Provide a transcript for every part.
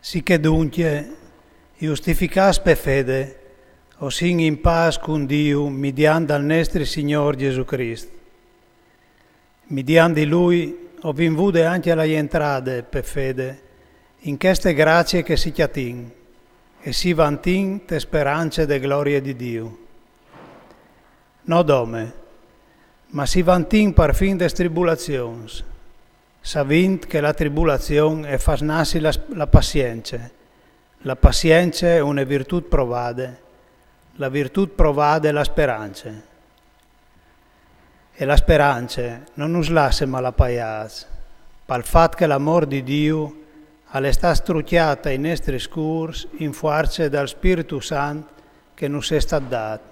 Sicché dunque, giustificas per fede, o sin in paz con Dio, mediante al nostro Signore Gesù Cristo. Mediante Lui, ho vinvuto anche alla entrate per fede, in queste grazie che si chiatin, e si vantin te speranze de gloria di Dio. No dome, ma si vantin per fin des tribulazions, savint che la tribulazione è fas nassi la pazienza. La pazienza è una virtù provata, la virtù provata è la speranza. E la speranza non us lascia malapaiats, per fatto che l'amor di Dio sta strucchiata in nostri scurs in forza dal Spirito Santo che nos è stato dato.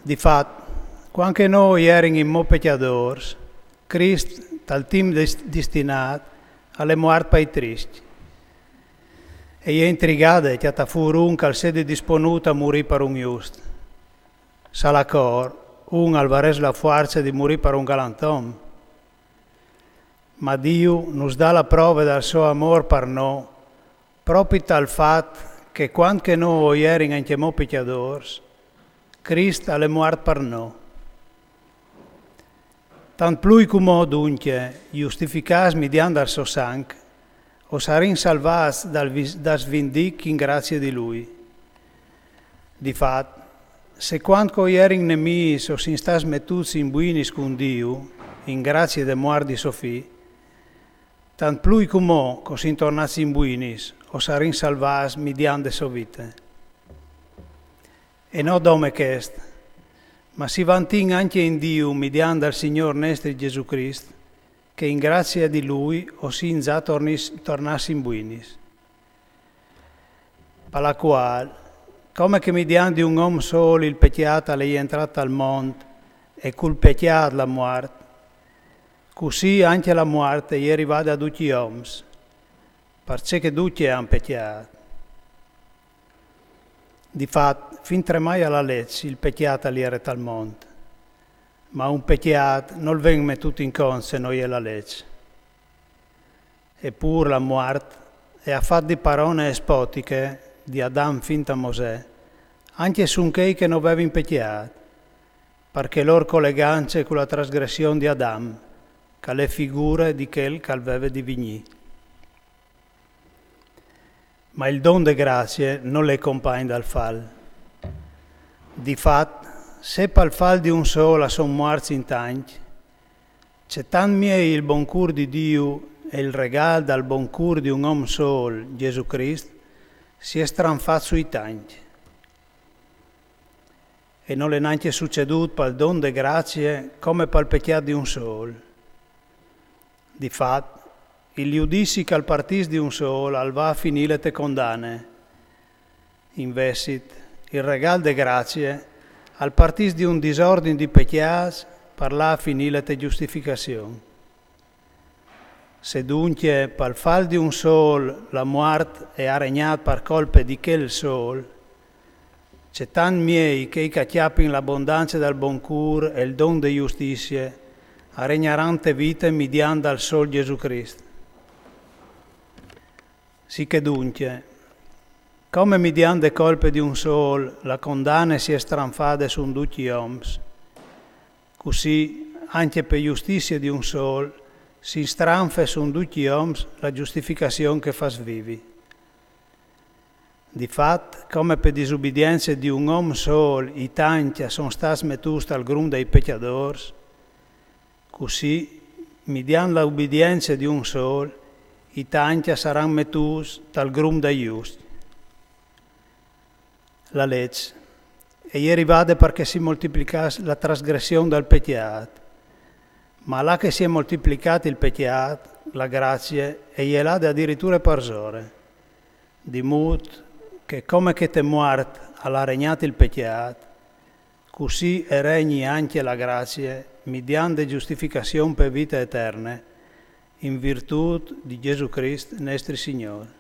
Difatti, quando noi eravamo peccatori, Cristo, tal team destinato, alle morte per i tristi. E è intrigato che ta fu che al sede disponuto a morire per un giusto. Salacor, al vares la forza di morire per un galantom. Ma Dio nos dà la prova del suo amore per noi, proprio tal fatto che quando noi eravamo anche peccatori, Cristo è morto per noi. Tant più come dunque, giustificati mediante il suo sangue, o sarin salvati dal vindic in grazia di Lui. Difatti, se quando eravamo nemici o si stas mettuti in buinis con Dio, in grazia de muor di Sofì, tant più come si tornati in buinis o sarin salvati mediante sua vita. E non dome questo, ma si vantin anche in Dio mediante al Signore nostro Gesù Cristo, che in grazia di Lui o sin già tornassi in buinis. Per la quale, come che mediante un uomo solo il peccato è entrato al mondo e col peccato la morte, così anche la morte è arrivata a tutti gli uomini, perché tutti hanno peccato. Difatti, fin tremai alla legge il peccato era al mondo, ma un peccato non viene tutto in conto se noi è la legge. Eppure la morte è fatta di parole espotiche di Adam fin a Mosè, anche su quei che non avevano peccato, perché loro colleganze con la trasgressione di Adam, che le figure di quel che aveva di vigni. Ma il don de grazie non le compagna dal fall. Difatti, se per il fall di un solo sono morti in tanti, c'è tanto miei il buon cur di Dio e il regalo dal buon cur di un uomo solo, Gesù Cristo, si è stranfato sui tanti. E non è neanche succeduto per il don de grazie come per il peccato di un solo. Difatti, il giudizio che al partis di un solo al va a finire te condanne. Invece, il regalo de grazie al partis di un disordine di peccati per là a finire te giustificazione. Se dunque per il fall di un solo la morte è regnata per colpe di quel solo, c'è tanti miei che acchiappino l'abbondanza del buon cur e il don di giustizia a regnarante vita mediante al sol Gesù Cristo. Sicché dunque, come mediante colpe di un solo la condanna si è stranfata su tutti gli uomini, così anche per giustizia di un solo si stranfa su tutti gli uomini la giustificazione che fa vivi. Difatti, come per disubbidienza di un uomo solo i tanti sono stati mettuti al grunde dei peccatori, così, mediante l'obbedienza di un solo, i tanti saranno mettuti dal grunde dei giusti. La legge è arrivata perché si moltiplicasse la trasgressione del peccato, ma là che si è moltiplicato il peccato, la grazia è là addirittura persone, di modo che come che te morto alla regnato il peccato, così regni anche la grazia mediante giustificazione per vita eterna, in virtù di Gesù Cristo, nostro Signore.